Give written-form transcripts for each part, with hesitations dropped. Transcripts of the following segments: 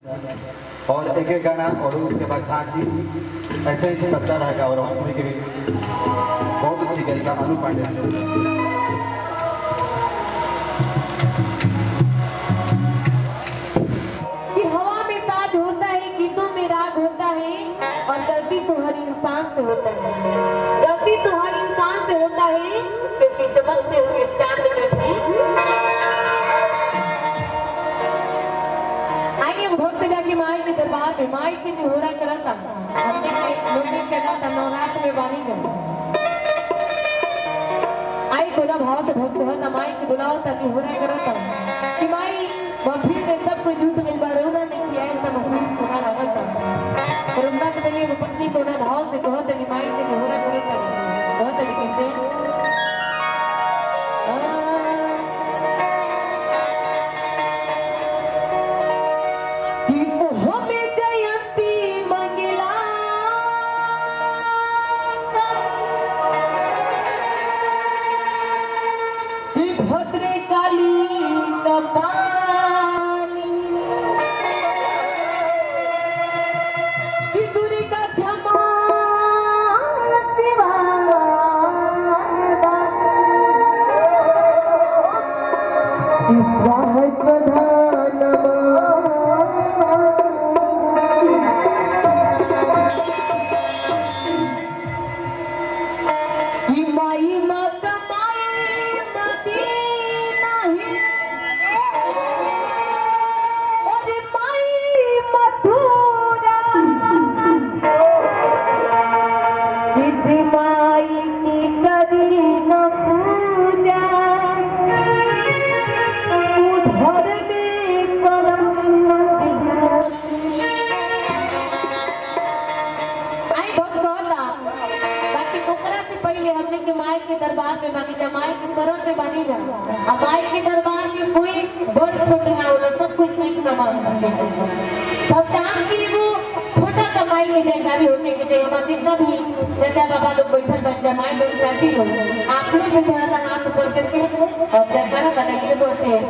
और एक एक गाना और उसके बाद झांकी ऐसे ही चलता रहेगा। और हमारी के भी बहुत अच्छी गायिका अनु पांडे कि हवा में ताज होता है, गीतों में राग होता है, और गलती तो हर इंसान से होता है। गलती तो हर इंसान से होता है, क्योंकि चमकते हुए चांद में भी आइए भक्त जाके माई के दरबार में माई के जो हो रहा करा था हमने लोग कहना था नवरात्र में बानी गए आई थोड़ा भाव से भक्त है माई के बुलाओ ताकि हो रहा करा था कि माई फिर से सब कोई झूठ गई बार होना नहीं किया ऐसा मखलूक होना लगा था। और उनका के लिए पत्नी को ना भाव से कहो तनी माई के जो हो रहा करे था बहुत तरीके से के दरबार में बानी जा माई के शरण में बानी जा अब माई के दरबार में कोई बड़ छोटे ना होला सब कुछ एक समान सब काम की वो छोटा कमाई में जानकारी होने के लिए हम जितना भी जैसा बाबा लोग बैठल बन जा माई लोग साथी लोग आप लोग भी थोड़ा सा हाथ ऊपर करके और जयकारा लगा के बोलते हैं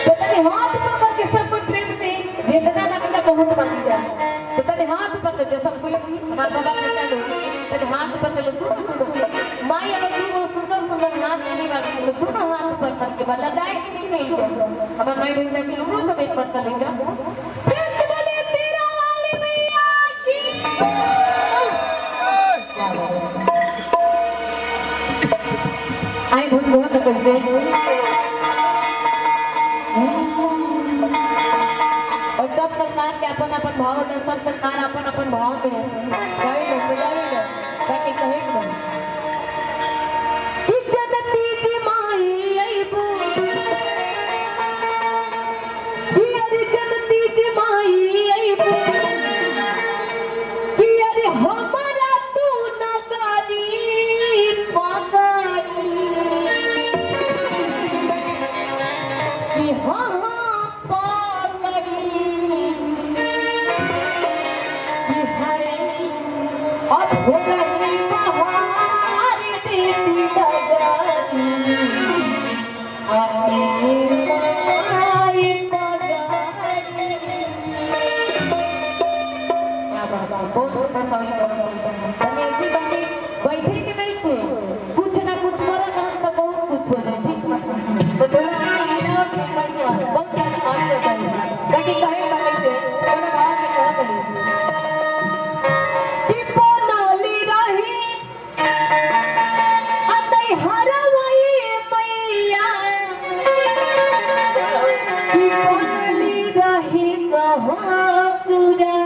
तो तने हाथ ऊपर करके सब कोई प्रेम से जितना ना कितना बहुत बानी जा तो तने हाथ ऊपर करके सब कोई हमारे बाबा के चलो तने हाथ ऊपर करके तू माई अगर वो सुंदर सुंदर नाच देने वाली तो दोनों हाथ ऊपर करके बता जाए कि नहीं हमारे माई बहन के लोगों सब एक बात करेगा फिर से बोले तेरा वाली मैया की आई बहुत बहुत करते और सब सरकार के अपन अपन भाव है सब सरकार अपन अपन भाव में है ताकि कहे नहीं बैठे के नहीं थे कुछ ना कुछ मरा काम तो बहुत कुछ हो जाए तो थोड़ा बहुत सारे काम हो जाए ताकि कहे कैसे थोड़ा भाव में कह दे कि बोली रही अतई हरवई मैया कि बोली रही कहो सुरा